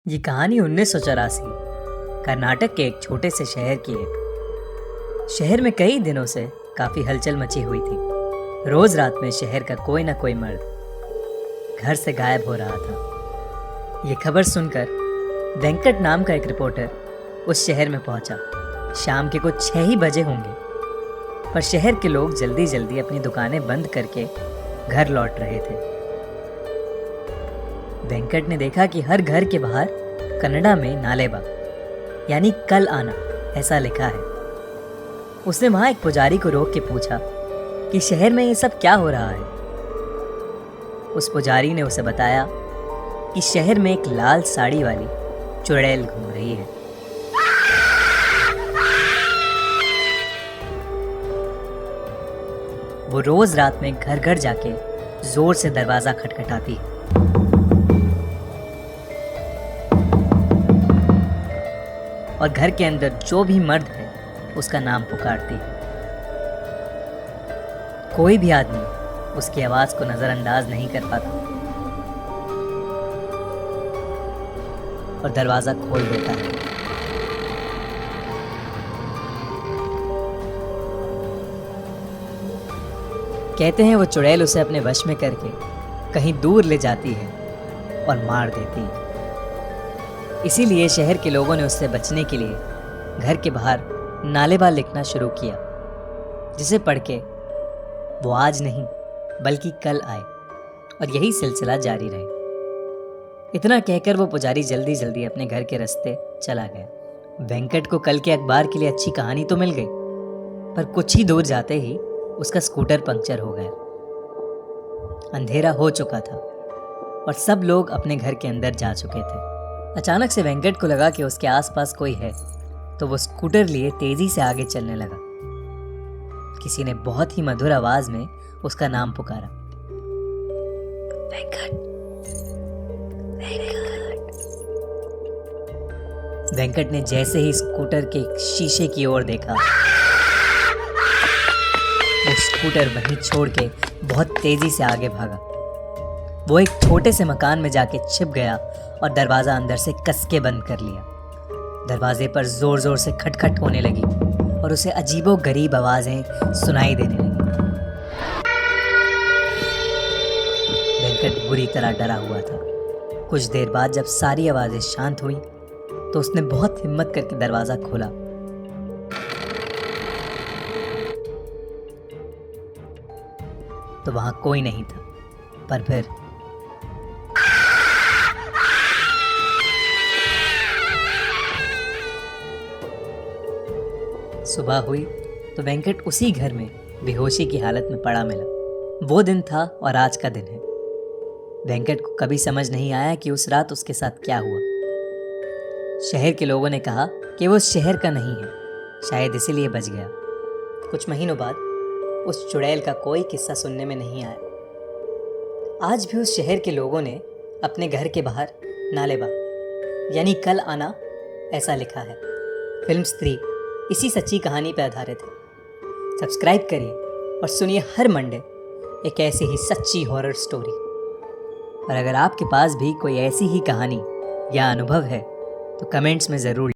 ये कहानी 1984 कर्नाटक के एक छोटे से शहर की शहर में कई दिनों से काफी हलचल मची हुई थी। रोज रात में शहर का कोई ना कोई मर्द घर से गायब हो रहा था। ये खबर सुनकर वेंकट नाम का एक रिपोर्टर उस शहर में पहुंचा। शाम के कुछ 6 ही बजे होंगे, पर शहर के लोग जल्दी जल्दी अपनी दुकानें बंद करके घर लौट रहे थे। वेंकट ने देखा कि हर घर के बाहर कन्नड़ा में नालेबा यानी कल आना ऐसा लिखा है। उसने वहां एक पुजारी को रोक के पूछा कि शहर में ये सब क्या हो रहा है। उस पुजारी ने उसे बताया कि शहर में एक लाल साड़ी वाली चुड़ैल घूम रही है। वो रोज रात में घर घर जाके जोर से दरवाजा खटखटाती है और घर के अंदर जो भी मर्द है उसका नाम पुकारती है। कोई भी आदमी उसकी आवाज को नजरअंदाज नहीं कर पाता और दरवाजा खोल देता है। कहते हैं वो चुड़ैल उसे अपने वश में करके कहीं दूर ले जाती है और मार देती है। इसीलिए शहर के लोगों ने उससे बचने के लिए घर के बाहर नालेबा लिखना शुरू किया, जिसे पढ़ के वो आज नहीं बल्कि कल आए और यही सिलसिला जारी रहे। इतना कहकर वो पुजारी जल्दी जल्दी अपने घर के रास्ते चला गया। वेंकट को कल के अखबार के लिए अच्छी कहानी तो मिल गई, पर कुछ ही दूर जाते ही उसका स्कूटर पंक्चर हो गया। अंधेरा हो चुका था और सब लोग अपने घर के अंदर जा चुके थे। अचानक से वेंकट को लगा कि उसके आसपास कोई है, तो वो स्कूटर लिए तेजी से आगे चलने लगा। किसी ने बहुत ही मधुर आवाज में उसका नाम पुकारा, वेंकट, वेंकट। वेंकट ने जैसे ही स्कूटर के शीशे की ओर देखा, वो स्कूटर वहीं छोड़ के बहुत तेजी से आगे भागा। वो एक छोटे से मकान में जाके छिप गया और दरवाजा अंदर से कस के बंद कर लिया। दरवाजे पर जोर जोर से खटखट होने लगी और उसे अजीबो गरीब आवाजें सुनाई देने लगी। वेंकट बुरी तरह डरा हुआ था। कुछ देर बाद जब सारी आवाजें शांत हुई तो उसने बहुत हिम्मत करके दरवाजा खोला। तो वहां कोई नहीं था, पर फिर सुबह हुई तो वेंकट उसी घर में बेहोशी की हालत में पड़ा मिला। वो दिन था और आज का दिन है। वेंकट को कभी समझ नहीं आया कि उस रात उसके साथ क्या हुआ। शहर के लोगों ने कहा कि वो उस शहर का नहीं है, शायद इसीलिए बच गया। कुछ महीनों बाद उस चुड़ैल का कोई किस्सा सुनने में नहीं आया। आज भी उस शहर के लोगों ने अपने घर के बाहर नालेबा यानी कल आना ऐसा लिखा है। फिल्म स्त्री इसी सच्ची कहानी पर आधारित है। सब्सक्राइब करिए और सुनिए हर मंडे एक ऐसी ही सच्ची हॉरर स्टोरी। और अगर आपके पास भी कोई ऐसी ही कहानी या अनुभव है तो कमेंट्स में ज़रूर